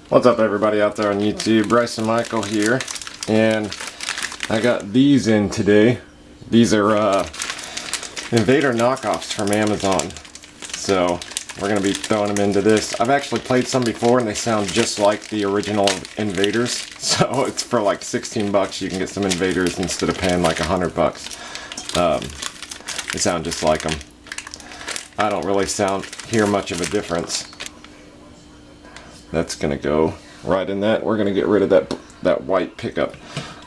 What's up everybody out there on YouTube? Bryce and Michael here, and I got these in today. These are Invader knockoffs from Amazon. So we're going to be throwing them into this. I've actually played some before and they sound just like the original Invaders. So it's for like 16 bucks you can get some Invaders instead of paying like 100 bucks. They sound just like them. I don't really hear much of a difference. That's gonna go right in that. We're gonna get rid of that white pickup.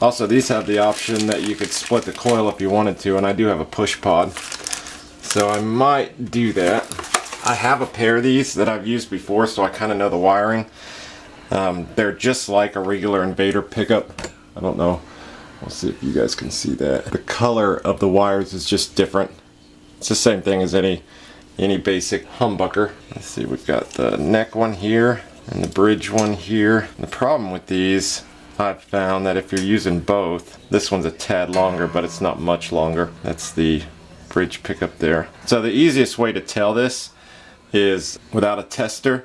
Also, these have the option that you could split the coil if you wanted to, and I do have a push pod, so I might do that. I have a pair of these that I've used before, so I kind of know the wiring. They're just like a regular Invader pickup. I don't know. We'll see if you guys can see that. The color of the wires is just different. It's the same thing as any basic humbucker. Let's see, we've got the neck one here and the bridge one here. The problem with these, I've found that if you're using both, this one's a tad longer, but it's not much longer. That's the bridge pickup there. So the easiest way to tell this is, without a tester,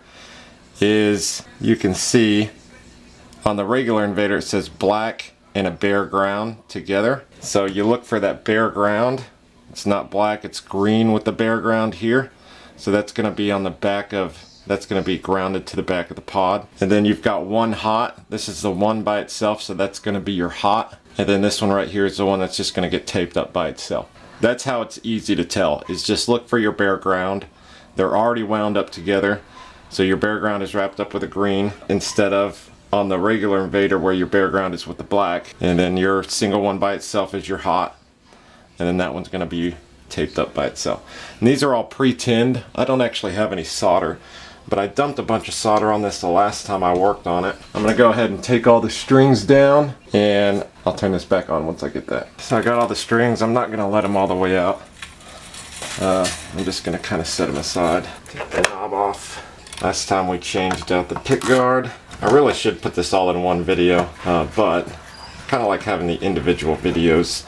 is you can see on the regular Invader it says black and a bare ground together. So you look for that bare ground. It's not black, it's green with the bare ground here. So that's going to be on the back of, that's going to be grounded to the back of the pod. And then you've got one hot. This is the one by itself, so that's going to be your hot. And then this one right here is the one that's just going to get taped up by itself. That's how it's easy to tell, is just look for your bare ground. They're already wound up together. So your bare ground is wrapped up with a green instead of on the regular Invader where your bare ground is with the black. And then your single one by itself is your hot. And then that one's going to be taped up by itself. And these are all pre-tinned. I don't actually have any solder, but I dumped a bunch of solder on this the last time I worked on it. I'm going to go ahead and take all the strings down, and I'll turn this back on once I get that. So I got all the strings. I'm not going to let them all the way out. I'm just going to kind of set them aside. Take the knob off. Last time we changed out the pick guard. I really should put this all in one video, but I kind of like having the individual videos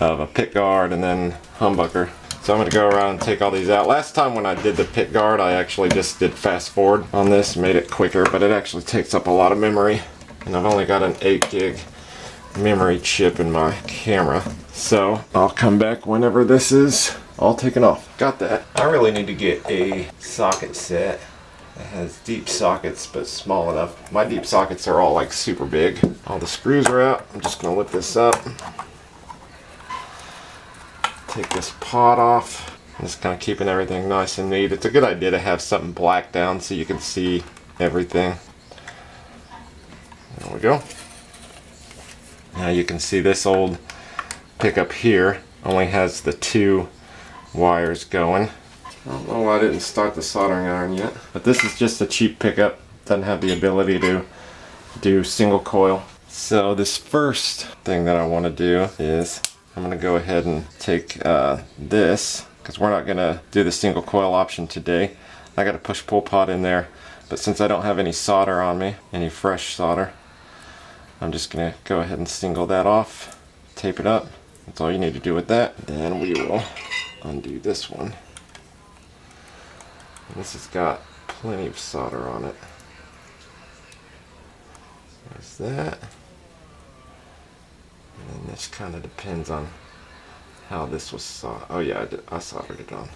of a pick guard and then humbucker. So I'm going to go around and take all these out. Last time when I did the pick guard, I actually just did fast forward on this, made it quicker, but it actually takes up a lot of memory. And I've only got an 8 gig memory chip in my camera. So I'll come back whenever this is all taken off. Got that. I really need to get a socket set that has deep sockets but small enough. My deep sockets are all like super big. All the screws are out. I'm just going to lift this up. Take this pod off. I'm just kind of keeping everything nice and neat. It's a good idea to have something black down so you can see everything. There we go. Now you can see this old pickup here only has the 2 wires going. I don't know why I didn't start the soldering iron yet, but this is just a cheap pickup. Doesn't have the ability to do single coil. So this first thing that I want to do is I'm going to go ahead and take this, because we're not going to do the single coil option today. I got a push-pull pod in there, but since I don't have any solder on me, any fresh solder, I'm just going to go ahead and single that off, tape it up. That's all you need to do with that. Then we will undo this one. This has got plenty of solder on it. There's that. And then this kind of depends on how this was soldered. Oh yeah, I soldered it on.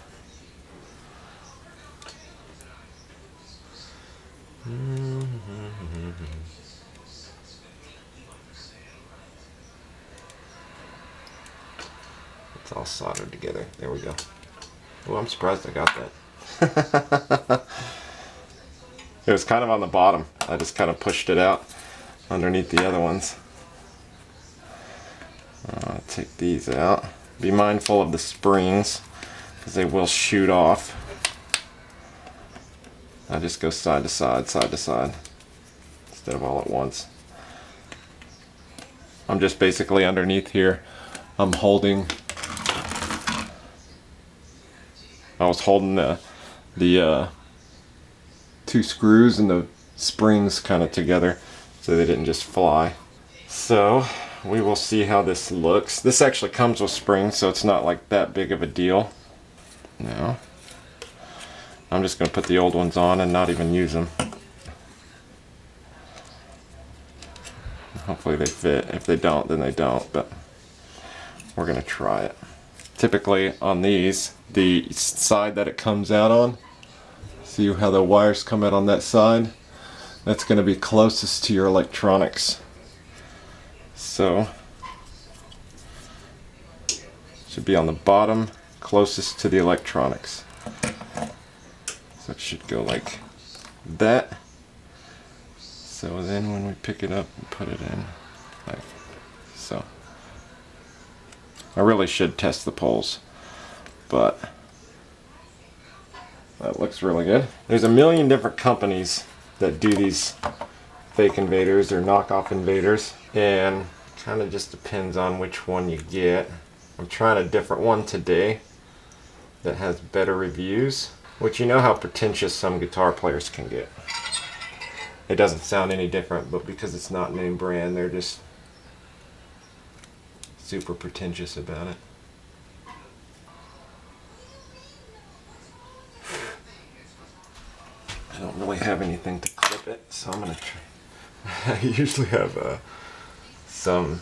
It's all soldered together. There we go. Oh, I'm surprised I got that. It was kind of on the bottom. I just kind of pushed it out underneath the other ones. Take these out. Be mindful of the springs because they will shoot off. I just go side to side, side to side instead of all at once. I'm just basically underneath here. I'm holding. I was holding the 2 screws and the springs kind of together so they didn't just fly. So we will see how this looks. This actually comes with springs, so it's not like that big of a deal. Now, I'm just going to put the old ones on and not even use them. hopefully they fit. If they don't, then they don't, but we're gonna try it. Typically on these, the side that it comes out on, see how the wires come out on that side? That's gonna be closest to your electronics. So, should be on the bottom, closest to the electronics. So it should go like that. So then when we pick it up and put it in, like so. I really should test the poles, but that looks really good. There's a million different companies that do these fake invaders or knockoff invaders, and kind of just depends on which one you get. I'm trying a different one today that has better reviews, which you know how pretentious some guitar players can get. It doesn't sound any different, but because it's not name brand, they're just super pretentious about it. I don't really have anything to clip it, so I'm gonna try. I usually have some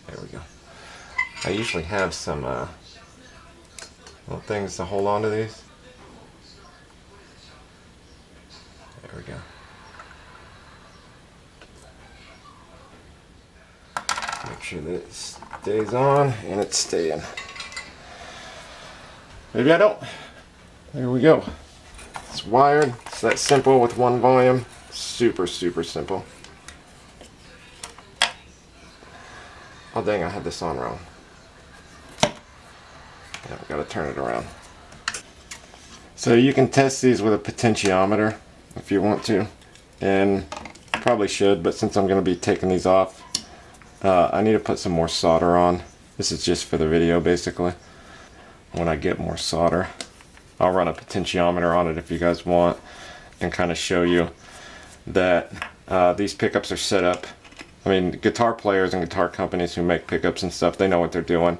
there we go. I usually have some little things to hold on to these. There we go. Make sure that it stays on and it's staying. Maybe I don't. There we go. It's wired. It's that simple with one volume. Super, super simple. Oh dang, I had this on wrong. Yeah, I've got to turn it around. So you can test these with a potentiometer if you want to, and probably should, but since I'm going to be taking these off, I need to put some more solder on. This is just for the video basically. When I get more solder, I'll run a potentiometer on it if you guys want, and kind of show you that these pickups are set up. I mean, guitar players and guitar companies who make pickups and stuff, they know what they're doing,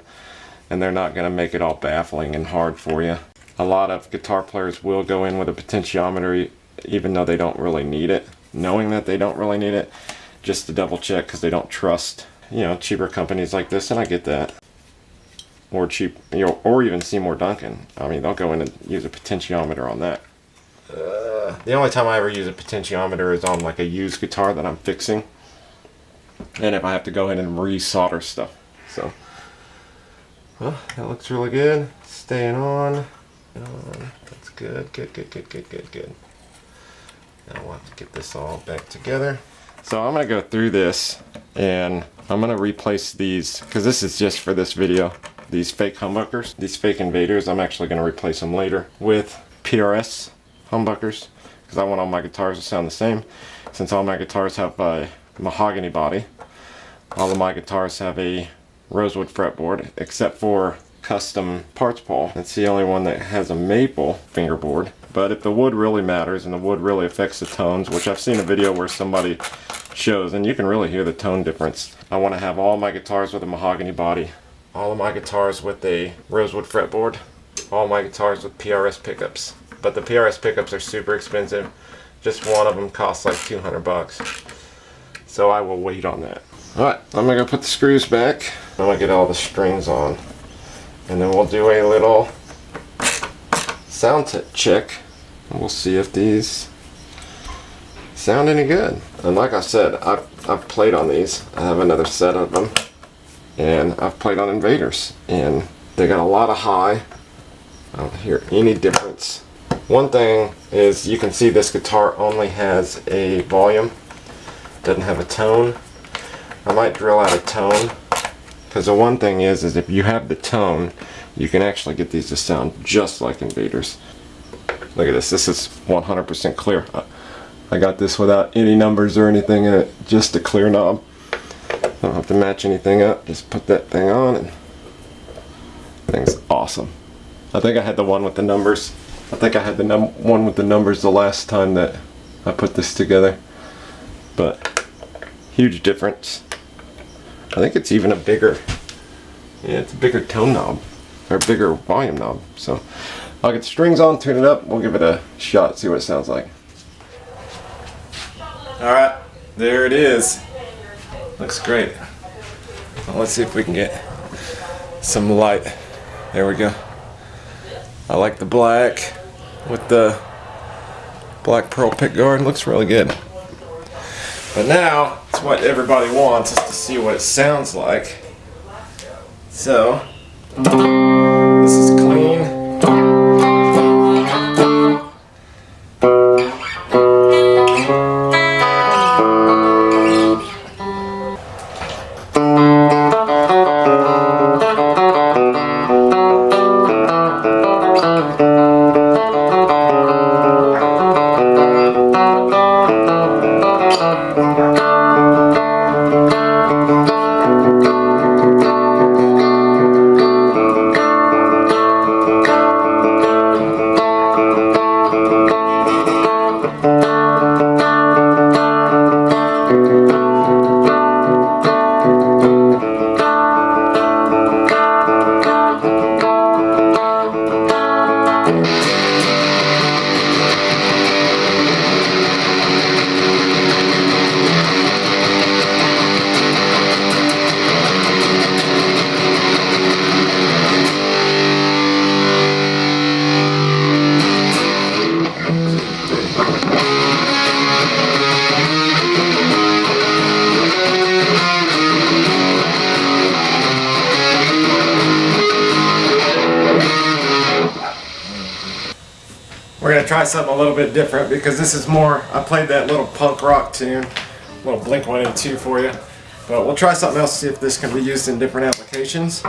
and they're not going to make it all baffling and hard for you. A lot of guitar players will go in with a potentiometer even though they don't really need it, knowing that they don't really need it, just to double check because they don't trust, you know, cheaper companies like this, and I get that. Or cheap, you know, or even Seymour Duncan. I mean, they'll go in and use a potentiometer on that. The only time I ever use a potentiometer is on like a used guitar that I'm fixing, and if I have to go in and re-solder stuff. So, well, that looks really good. Staying on. That's good. Good. Now we'll have to get this all back together. So I'm going to go through this, and I'm going to replace these, because this is just for this video. These fake humbuckers, these fake invaders, I'm actually going to replace them later with PRS humbuckers, because I want all my guitars to sound the same. Since all my guitars have a mahogany body, all of my guitars have a rosewood fretboard, except for custom parts pawl. It's the only one that has a maple fingerboard. But if the wood really matters and the wood really affects the tones, which I've seen a video where somebody shows, and you can really hear the tone difference, I want to have all my guitars with a mahogany body, all of my guitars with a rosewood fretboard, all my guitars with PRS pickups. But the PRS pickups are super expensive. Just one of them costs like 200 bucks. So I will wait on that. Alright, I'm going to go put the screws back. I'm going to get all the strings on. And then we'll do a little sound check. And we'll see if these sound any good. And like I said, I've played on these. I have another set of them. And I've played on Invaders. And they got a lot of high. I don't hear any difference. One thing is you can see this guitar only has a volume. Doesn't have a tone. I might drill out a tone. Because the one thing is if you have the tone, you can actually get these to sound just like Invaders. Look at this. This is 100% clear. I got this without any numbers or anything in it. Just a clear knob. Don't have to match anything up. Just put that thing on and thing's awesome. I think I had the one with the numbers. I think I had the one with the numbers the last time that I put this together. But huge difference. I think it's even a bigger, yeah, it's a bigger tone knob, or a bigger volume knob. So I'll get the strings on, tune it up, we'll give it a shot, see what it sounds like. Alright, there it is. Looks great. Well, let's see if we can get some light. There we go. I like the black with the black pearl pickguard. Looks really good. But now, it's what everybody wants, is to see what it sounds like. So, this is clean. We're going to try something a little bit different because this is more, I played that little punk rock tune, a little Blink-182 for you. But we'll try something else to see if this can be used in different applications.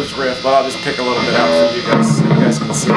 grooves riff, but I'll just pick a little bit out for you guys so you guys can see.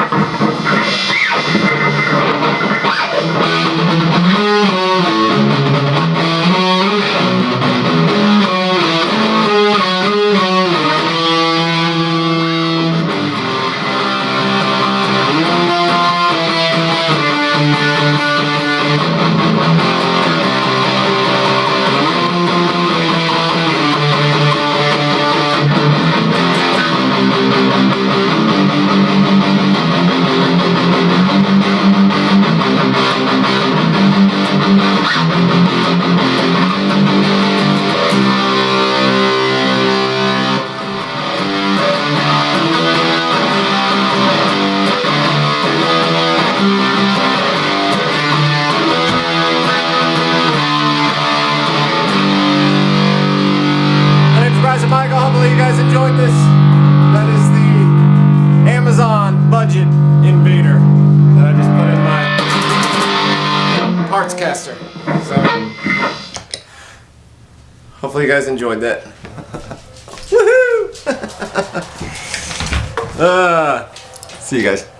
Hopefully you guys enjoyed this. That is the Amazon budget Invader that I just put in my Partscaster. So hopefully you guys enjoyed that. Woohoo! See you guys.